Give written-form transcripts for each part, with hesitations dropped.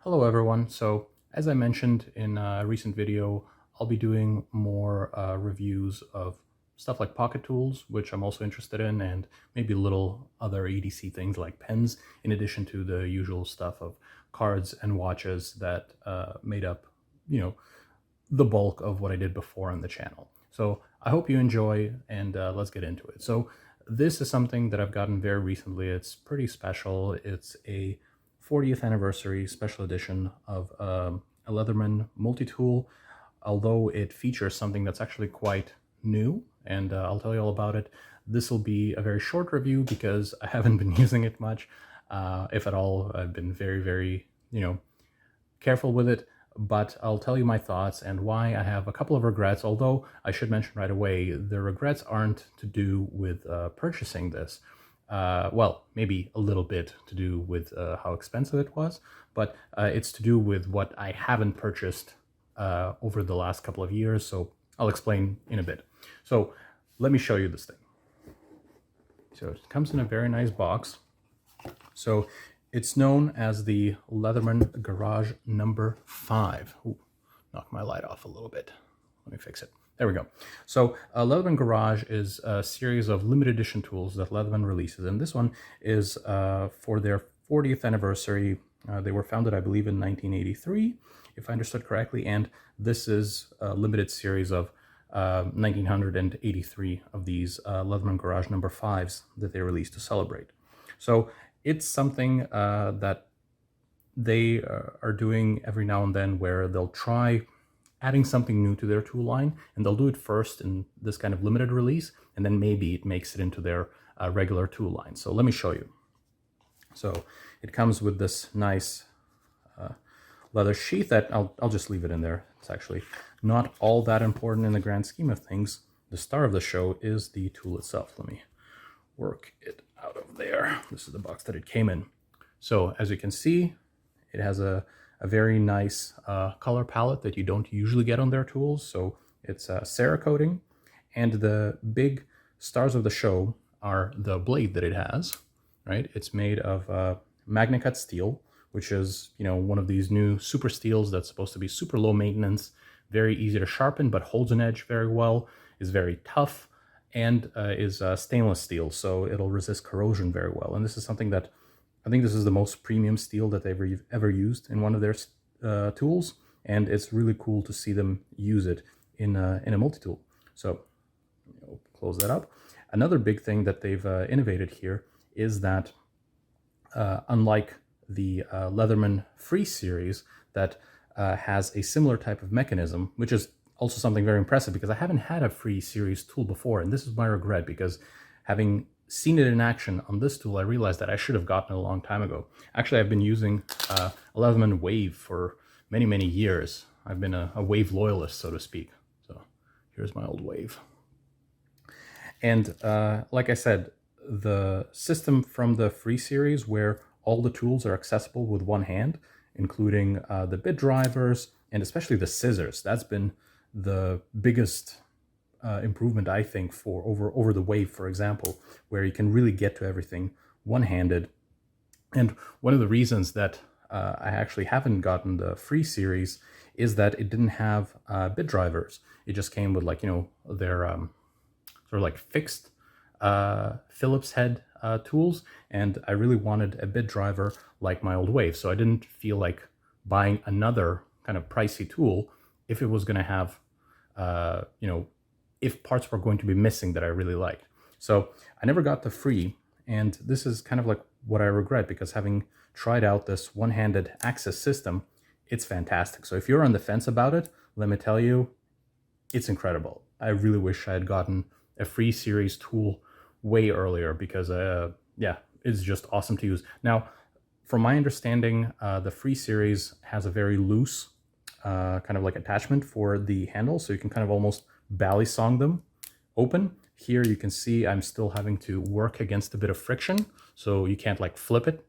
Hello everyone. So as I mentioned in a recent video, I'll be doing more reviews of stuff like pocket tools, which I'm also interested in, and maybe little other EDC things like pens, in addition to the usual stuff of cards and watches that made up, the bulk of what I did before on the channel. So I hope you enjoy, and let's get into it. So this is something that I've gotten very recently. It's pretty special. It's a 40th anniversary special edition of a Leatherman multi-tool, although it features something that's actually quite new, and I'll tell you all about it. This will be a very short review because I haven't been using it much, if at all. I've been very, careful with it, but I'll tell you my thoughts and why I have a couple of regrets, although I should mention right away, the regrets aren't to do with purchasing this. Well, maybe a little bit to do with how expensive it was, but it's to do with what I haven't purchased over the last couple of years, so I'll explain in a bit. So let me show you this thing. So it comes in a very nice box. So it's known as the Leatherman Garage number 5. Ooh, knock my light off a little bit. Let me fix it. There we go. So Leatherman Garage is a series of limited edition tools that Leatherman releases, and this one is for their 40th anniversary. They were founded, I believe, in 1983, if I understood correctly, and this is a limited series of 1983 of these Leatherman Garage number 5s that they released to celebrate. So it's something that they are doing every now and then, where they'll try adding something new to their tool line, and they'll do it first in this kind of limited release, and then maybe it makes it into their regular tool line. So let me show you. So it comes with this nice leather sheath that I'll just leave it in there. It's actually not all that important in the grand scheme of things. The star of the show is the tool itself. Let me work it out of there. This is the box that it came in. So as you can see, it has a very nice color palette that you don't usually get on their tools. So it's Cerakoting, and the big stars of the show are the blade that it has, right? It's made of MagnaCut steel, which is, one of these new super steels that's supposed to be super low maintenance, very easy to sharpen, but holds an edge very well, is very tough, and is stainless steel, so it'll resist corrosion very well. And this is something that I think this is the most premium steel that they've ever used in one of their tools, and it's really cool to see them use it in a multi-tool. So close that up. Another big thing that they've innovated here is that unlike the Leatherman Free series that has a similar type of mechanism, which is also something very impressive because I haven't had a Free series tool before, and this is my regret, because having seen it in action on this tool, I realized that I should have gotten it a long time ago. Actually, I've been using a Leatherman Wave for many years. I've been a Wave loyalist, so to speak. So here's my old Wave. And like I said, the system from the Free series, where all the tools are accessible with one hand, including the bit drivers and especially the scissors, that's been the biggest improvement, I think, for over the Wave, for example, where you can really get to everything one-handed. And one of the reasons that I actually haven't gotten the Free series is that it didn't have bit drivers. It just came with, like, their sort of like fixed Phillips head tools, and I really wanted a bit driver like my old Wave, so I didn't feel like buying another kind of pricey tool if it was going to have if parts were going to be missing that I really liked. So I never got the Free, and this is kind of like what I regret, because having tried out this one-handed access system, it's fantastic. So if you're on the fence about it, let me tell you, it's incredible. I really wish I had gotten a Free series tool way earlier, because yeah, it's just awesome to use. Now, from my understanding, the Free series has a very loose kind of like attachment for the handle, so you can kind of almost balisong them open. Here you can see I'm still having to work against a bit of friction, so you can't like flip it.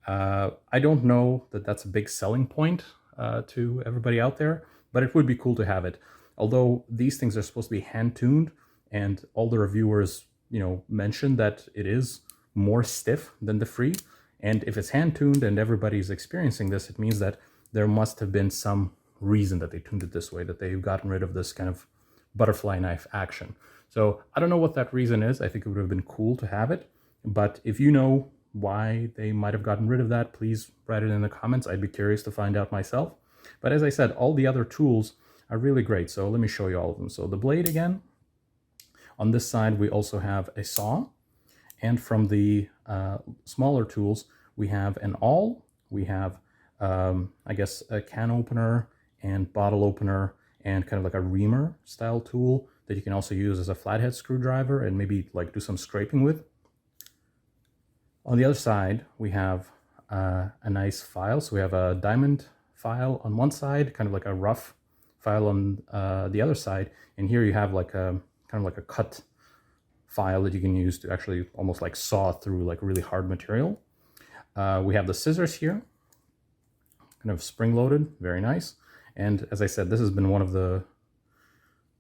I don't know that that's a big selling point to everybody out there, but it would be cool to have it. Although these things are supposed to be hand-tuned, and all the reviewers, mentioned that it is more stiff than the Free. And if it's hand-tuned and everybody's experiencing this, it means that there must have been some reason that they tuned it this way, that they've gotten rid of this kind of butterfly knife action. So I don't know what that reason is. I think it would have been cool to have it, but if you know why they might have gotten rid of that, please write it in the comments. I'd be curious to find out myself. But as I said, all the other tools are really great. So let me show you all of them. So the blade again, on this side we also have a saw, and from the smaller tools we have an awl, we have I guess a can opener and bottle opener, and kind of like a reamer style tool that you can also use as a flathead screwdriver and maybe like do some scraping with. On the other side we have a nice file. So we have a diamond file on one side, kind of like a rough file on the other side, and here you have like a kind of like a cut file that you can use to actually almost like saw through like really hard material. We have the scissors here, kind of spring-loaded, very nice. And as I said, this has been one of the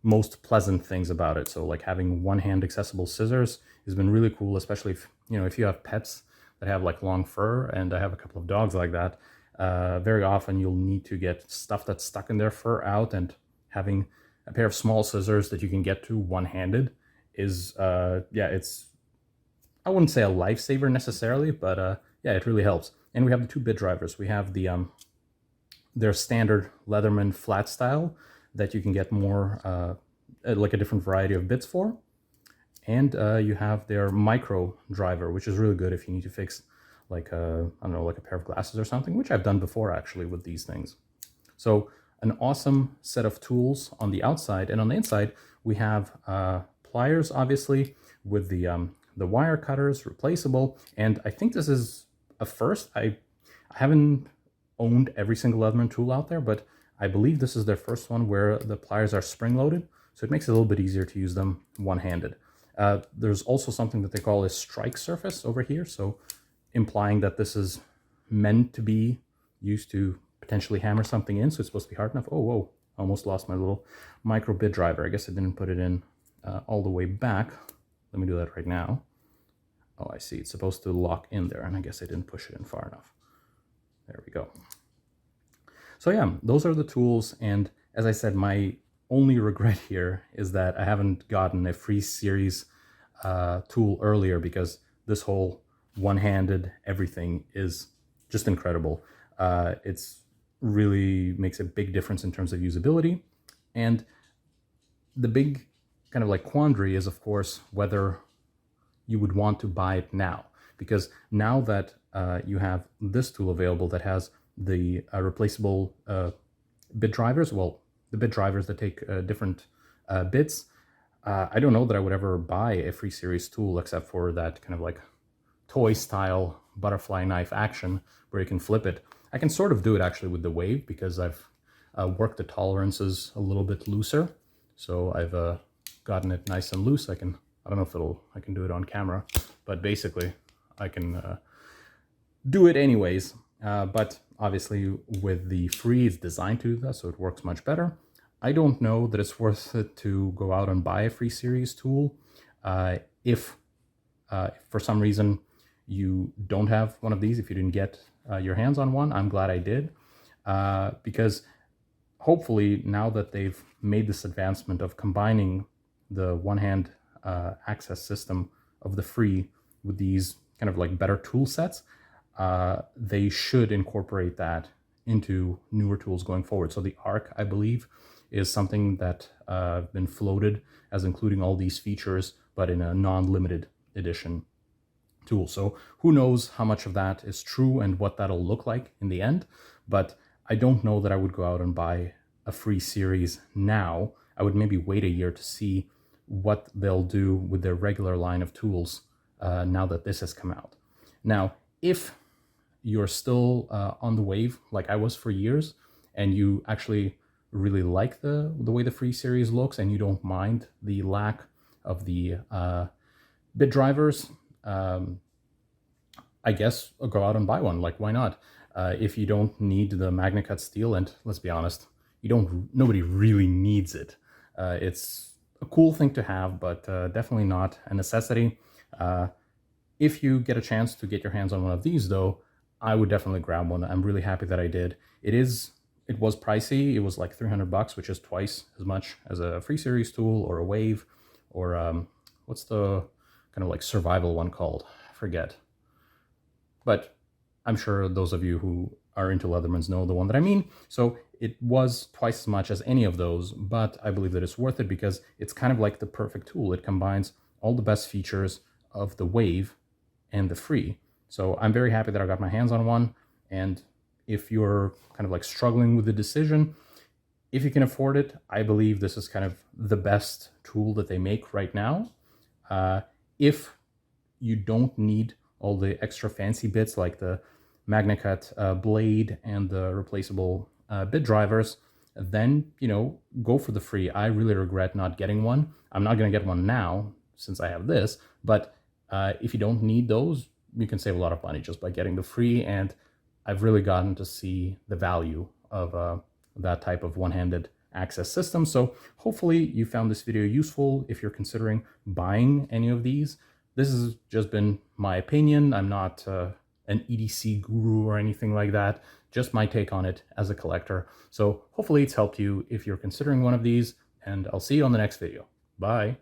most pleasant things about it. So like having one-hand accessible scissors has been really cool, especially if if you have pets that have like long fur, and I have a couple of dogs like that. Very often you'll need to get stuff that's stuck in their fur out, and having a pair of small scissors that you can get to one-handed is yeah, it's, I wouldn't say a lifesaver necessarily, but yeah, it really helps. And we have the two bit drivers. We have the their standard Leatherman flat style that you can get more like a different variety of bits for, and you have their micro driver, which is really good if you need to fix like a, I don't know, like a pair of glasses or something, which I've done before actually with these things. So an awesome set of tools on the outside, and on the inside we have pliers, obviously, with the wire cutters, replaceable. And I think this is a first. I haven't owned every single Leatherman tool out there, but I believe this is their first one where the pliers are spring-loaded, so it makes it a little bit easier to use them one-handed. There's also something that they call a strike surface over here, so implying that this is meant to be used to potentially hammer something in, so it's supposed to be hard enough. Oh, whoa, almost lost my little micro bit driver. I guess I didn't put it in all the way back. Let me do that right now. Oh, I see, it's supposed to lock in there, and I guess I didn't push it in far enough. There we go. So yeah, those are the tools, and as I said, my only regret here is that I haven't gotten a free series tool earlier, because this whole one-handed everything is just incredible. It's really makes a big difference in terms of usability, and the big kind of like quandary is, of course, whether you would want to buy it now, because now that you have this tool available that has the replaceable bit drivers, well, the bit drivers that take different bits, I don't know that I would ever buy a free series tool except for that kind of like toy style butterfly knife action where you can flip it. I can sort of do it actually with the Wave, because I've worked the tolerances a little bit looser, so I've gotten it nice and loose. I don't know if I can do it on camera, but basically I can do it anyways. But obviously with the free, it's designed to do that, so it works much better. I don't know that it's worth it to go out and buy a free series tool. If for some reason you don't have one of these, if you didn't get your hands on one, I'm glad I did, because hopefully now that they've made this advancement of combining the one-hand access system of the free with these kind of like better tool sets, they should incorporate that into newer tools going forward. So the Arc, I believe, is something that been floated as including all these features, but in a non-limited edition tool. So who knows how much of that is true and what that'll look like in the end, but I don't know that I would go out and buy a free series now. I would maybe wait a year to see what they'll do with their regular line of tools now that this has come out. Now, if you're still on the Wave like I was for years, and you actually really like the way the free series looks, and you don't mind the lack of the bit drivers, I guess I'll go out and buy one. Like, why not? If you don't need the Magna Cut steel, and let's be honest, nobody really needs it. It's a cool thing to have, but definitely not a necessity. If you get a chance to get your hands on one of these though, I would definitely grab one. I'm really happy that I did. It was pricey. It was like 300 bucks, which is twice as much as a free series tool or a wave, or what's the kind of like survival one called? I forget. But I'm sure those of you who are into Leathermans know the one that I mean. So it was twice as much as any of those, but I believe that it's worth it because it's kind of like the perfect tool. It combines all the best features of the wave and the free. So I'm very happy that I got my hands on one. And if you're kind of like struggling with the decision, if you can afford it, I believe this is kind of the best tool that they make right now. If you don't need all the extra fancy bits like the MagnaCut blade and the replaceable bit drivers, then, go for the free. I really regret not getting one. I'm not going to get one now since I have this, but if you don't need those, you can save a lot of money just by getting the free, and I've really gotten to see the value of that type of one-handed access system. So hopefully you found this video useful if you're considering buying any of these. This has just been my opinion. I'm not an EDC guru or anything like that, just my take on it as a collector. So hopefully it's helped you if you're considering one of these, and I'll see you on the next video. Bye.